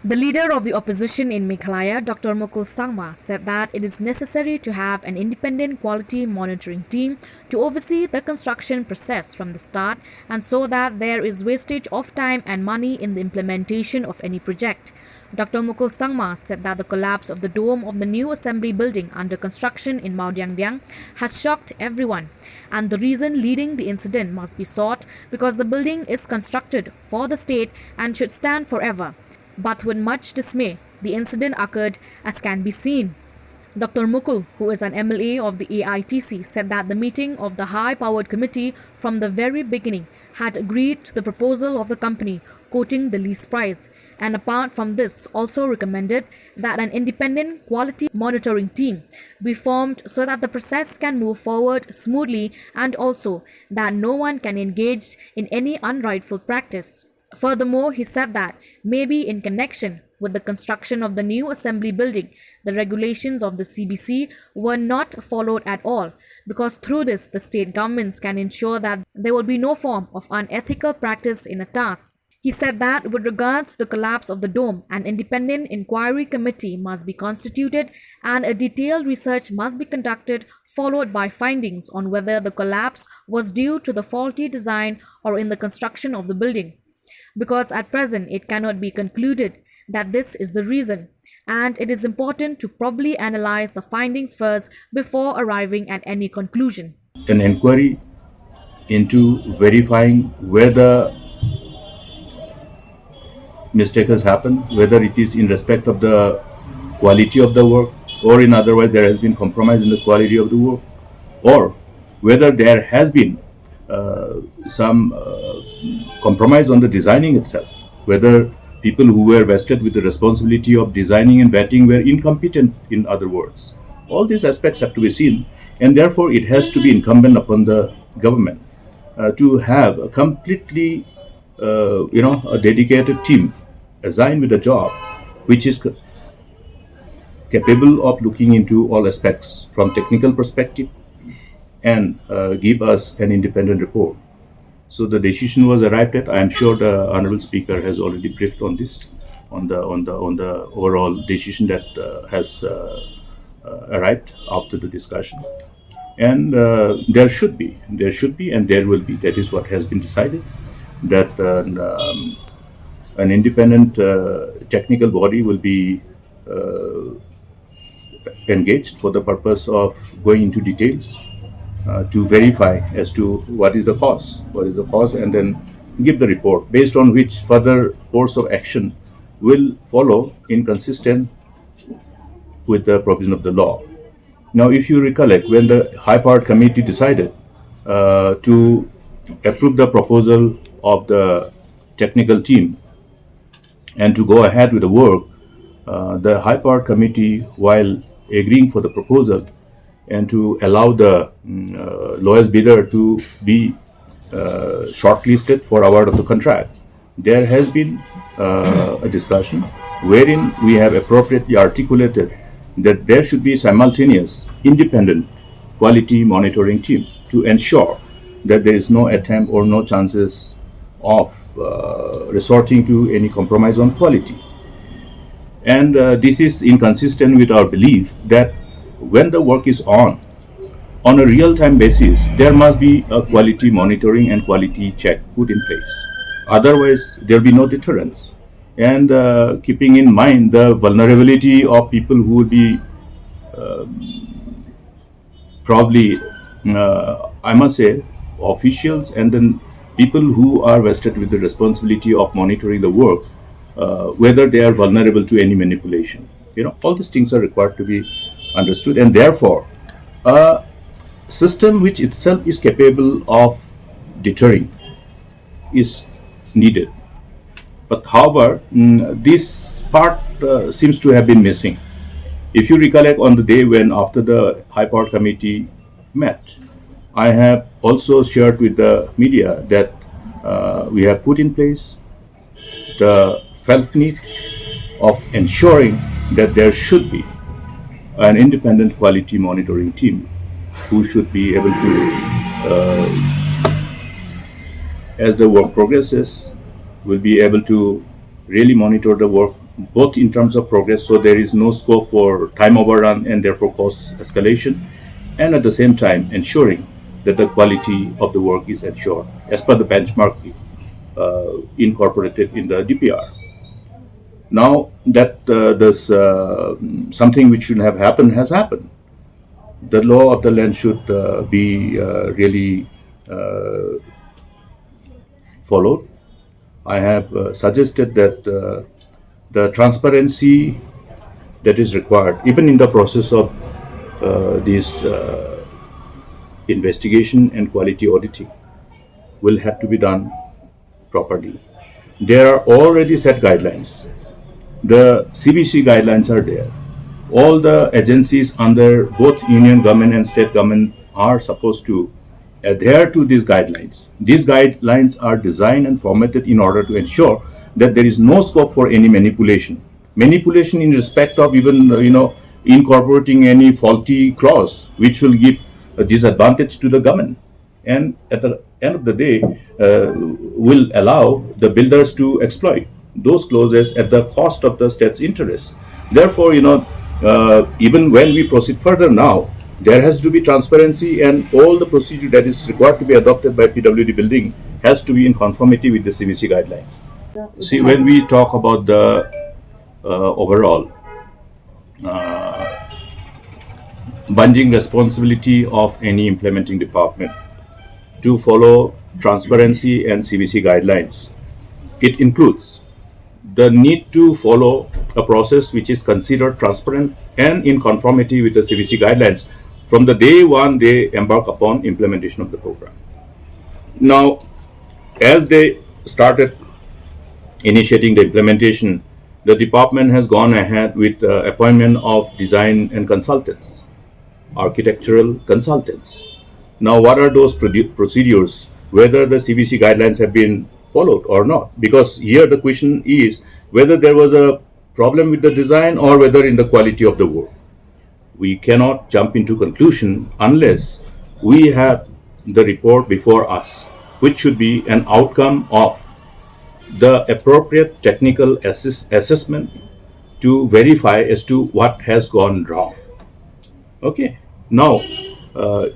The leader of the opposition in Meghalaya, Dr. Mukul said that it is necessary to have an independent quality monitoring team to oversee the construction process from the start and so that there is wastage of time and money in the implementation of any project. Dr. Mukul said that the collapse of the dome of the new assembly building under construction in Maodiangdiang has shocked everyone, and the reason leading the incident must be sought because the building is constructed for the state and should stand forever. But with much dismay, the incident occurred as can be seen. Dr. Mukul, who is an MLA of the AITC, said that the meeting of the high-powered committee from the very beginning had agreed to the proposal of the company, quoting the lease price, and apart from this also recommended that an independent quality monitoring team be formed so that the process can move forward smoothly and also that no one can engage in any unrightful practice. Furthermore, he said that maybe in connection with the construction of the new assembly building, the regulations of the CBC were not followed at all, because through this, the state governments can ensure that there will be no form of unethical practice in a task. He said that with regards to the collapse of the dome, an independent inquiry committee must be constituted and a detailed research must be conducted, followed by findings on whether the collapse was due to the faulty design or in the construction of the building, because at present it cannot be concluded that this is the reason, and it is important to properly analyze the findings first before arriving at any conclusion. An inquiry into verifying whether mistake has happened, whether it is in respect of the quality of the work, or in other words, there has been compromise in the quality of the work, or whether there has been some compromise on the designing itself, whether people who were vested with the responsibility of designing and vetting were incompetent, in other words. All these aspects have to be seen, and therefore it has to be incumbent upon the government to have a completely, a dedicated team assigned with a job which is capable of looking into all aspects from technical perspective and give us an independent report. So the decision was arrived at. I am sure the honorable speaker has already briefed on this, on the overall decision that has arrived after the discussion. And there should be, and there will be. That is what has been decided. That an independent technical body will be engaged for the purpose of going into details to verify as to what is the cause, and then give the report based on which further course of action will follow in consistent with the provision of the law. Now, if you recollect, when the high-powered committee decided to approve the proposal of the technical team and to go ahead with the work, the high-powered committee, while agreeing for the proposal and to allow the lowest bidder to be shortlisted for award of the contract, there has been a discussion wherein we have appropriately articulated that there should be simultaneous independent quality monitoring team to ensure that there is no attempt or no chances of resorting to any compromise on quality. And this is inconsistent with our belief that when the work is on a real-time basis, there must be a quality monitoring and quality check put in place. Otherwise, there will be no deterrence. And keeping in mind the vulnerability of people who would be probably, I must say, officials and then people who are vested with the responsibility of monitoring the work, whether they are vulnerable to any manipulation. All these things are required to be understood, and therefore a system which itself is capable of deterring is needed. But however, this part seems to have been missing. If you recollect, on the day when after the high power committee met, I have also shared with the media that we have put in place the felt need of ensuring that there should be an independent quality monitoring team who should be able to, as the work progresses, will be able to really monitor the work both in terms of progress, so there is no scope for time overrun and therefore cost escalation, and at the same time ensuring that the quality of the work is ensured as per the benchmark incorporated in the DPR. Now that this something which should have happened has happened. The law of the land should be really followed. I have suggested that the transparency that is required, even in the process of this investigation and quality auditing, will have to be done properly. There are already set guidelines. The CBC guidelines are there. All the agencies under both union government and state government are supposed to adhere to these guidelines. These guidelines are designed and formatted in order to ensure that there is no scope for any manipulation. Manipulation in respect of even incorporating any faulty clause which will give a disadvantage to the government, and at the end of the day will allow the builders to exploit those clauses at the cost of the state's interests. Therefore, even when we proceed further now, there has to be transparency, and all the procedure that is required to be adopted by PWD building has to be in conformity with the CBC guidelines. See, when we talk about the overall binding responsibility of any implementing department to follow transparency and CBC guidelines, it includes the need to follow a process which is considered transparent and in conformity with the CBC guidelines from the day one they embark upon implementation of the program. Now, as they started initiating the implementation, the department has gone ahead with the appointment of design and consultants, architectural consultants. Now, what are those procedures, whether the CBC guidelines have been followed or not? Because here the question is whether there was a problem with the design or whether in the quality of the work. We cannot jump into conclusion unless we have the report before us, which should be an outcome of the appropriate technical assessment to verify as to what has gone wrong. Okay. Now,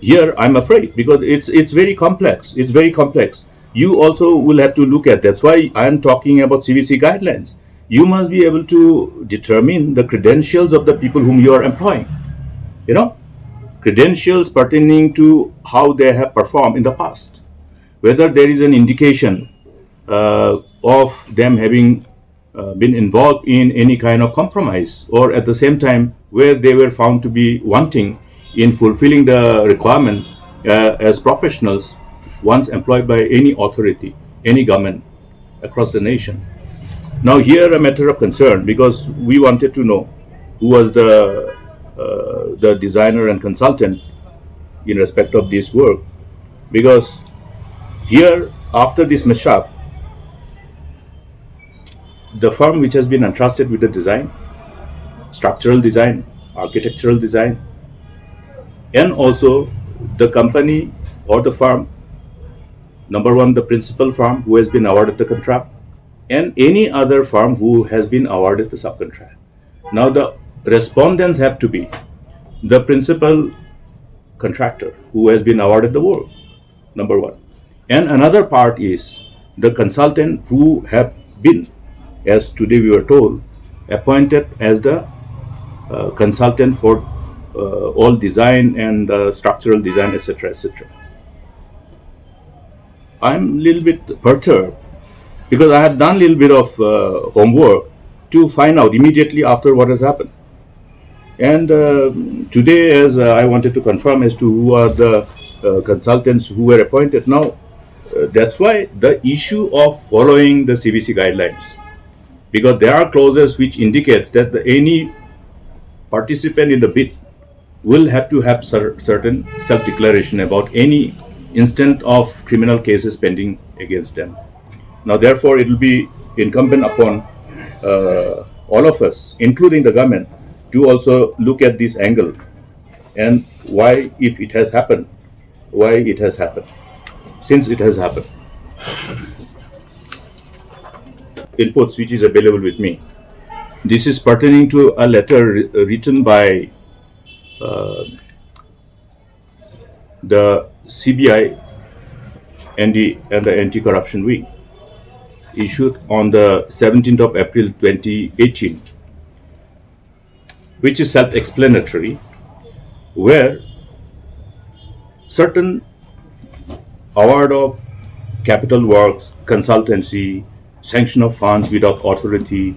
here I'm afraid because it's very complex. It's very complex. You also will have to look at. That's why I'm talking about CBC guidelines. You must be able to determine the credentials of the people whom you are employing. Credentials pertaining to how they have performed in the past, whether there is an indication of them having been involved in any kind of compromise, or at the same time where they were found to be wanting in fulfilling the requirement as professionals once employed by any authority, any government across the nation. Now here a matter of concern, because we wanted to know who was the designer and consultant in respect of this work, because here after this mishap, the firm which has been entrusted with the design, structural design, architectural design, and also the company or the firm, number one, the principal firm who has been awarded the contract, and any other firm who has been awarded the subcontract. Now the respondents have to be the principal contractor who has been awarded the work, number one. And another part is the consultant who have been, as today we were told, appointed as the consultant for all design and structural design, etc., etc. I'm a little bit perturbed because I had done a little bit of homework to find out immediately after what has happened. And today, as I wanted to confirm as to who are the consultants who were appointed. Now, that's why the issue of following the CBC guidelines, because there are clauses which indicates that any participant in the bid will have to have certain self-declaration about any instant of criminal cases pending against them. Now, therefore, it will be incumbent upon all of us, including the government, to also look at this angle and why, if it has happened, why it has happened, since it has happened. Inputs which is available with me. This is pertaining to a letter written by the CBI and the Anti-Corruption Wing, issued on the 17th of April 2018, which is self-explanatory, where certain award of capital works, consultancy, sanction of funds without authority,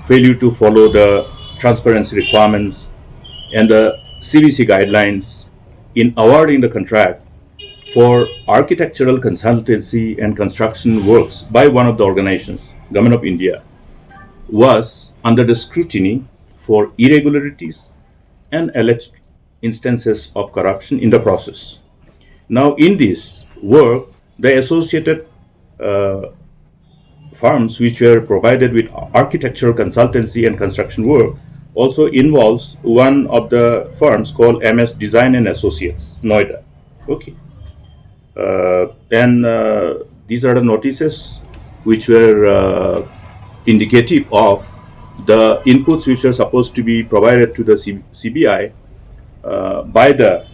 failure to follow the transparency requirements and the CBC guidelines in awarding the contract for architectural consultancy and construction works by one of the organizations, Government of India, was under the scrutiny for irregularities and alleged instances of corruption in the process. Now, in this work, the associated firms which were provided with architectural consultancy and construction work also involves one of the firms called MS Design and Associates, Noida. Okay. And these are the notices which were indicative of the inputs which are supposed to be provided to the CBI by the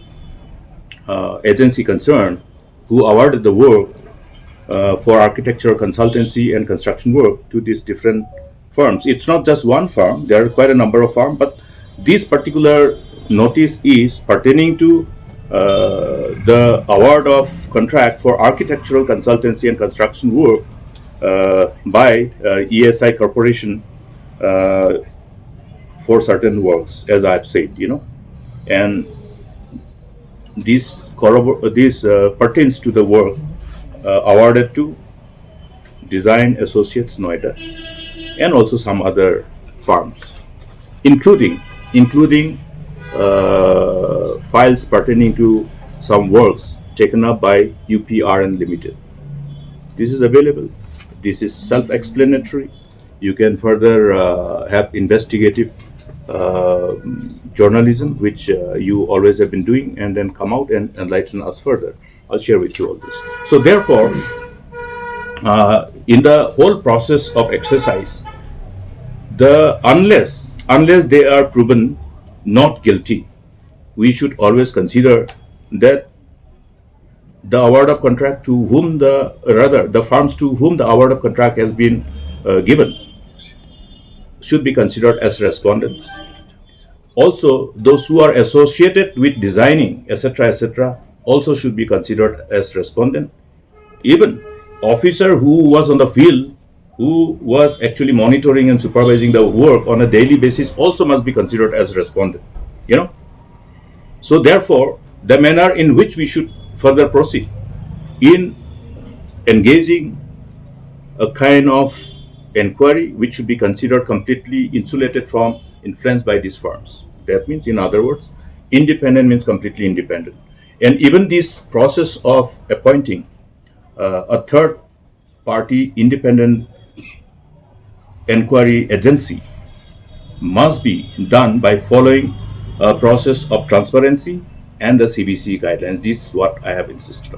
agency concerned who awarded the work for architectural consultancy and construction work to these different firms. It's not just one firm, there are quite a number of firms, but this particular notice is pertaining to the award of contract for architectural consultancy and construction work by ESI Corporation for certain works, as I've said, and this pertains to the work awarded to Design Associates Noida and also some other firms, including files pertaining to some works taken up by UPRN Limited. This is available. This is self-explanatory. You can further have investigative journalism, which you always have been doing, and then come out and enlighten us further. I'll share with you all this. So therefore, in the whole process of exercise, unless they are proven not guilty, we should always consider that the award of contract to whom the firms to whom the award of contract has been given should be considered as respondents. Also, those who are associated with designing, etc., also should be considered as respondent. Even officer who was on the field, who was actually monitoring and supervising the work on a daily basis, also must be considered as respondent. So therefore, the manner in which we should further proceed in engaging a kind of inquiry which should be considered completely insulated from influence by these firms. That means, in other words, independent means completely independent. And even this process of appointing a third party independent inquiry agency must be done by following a process of transparency and the CBC guidelines. This is what I have insisted on.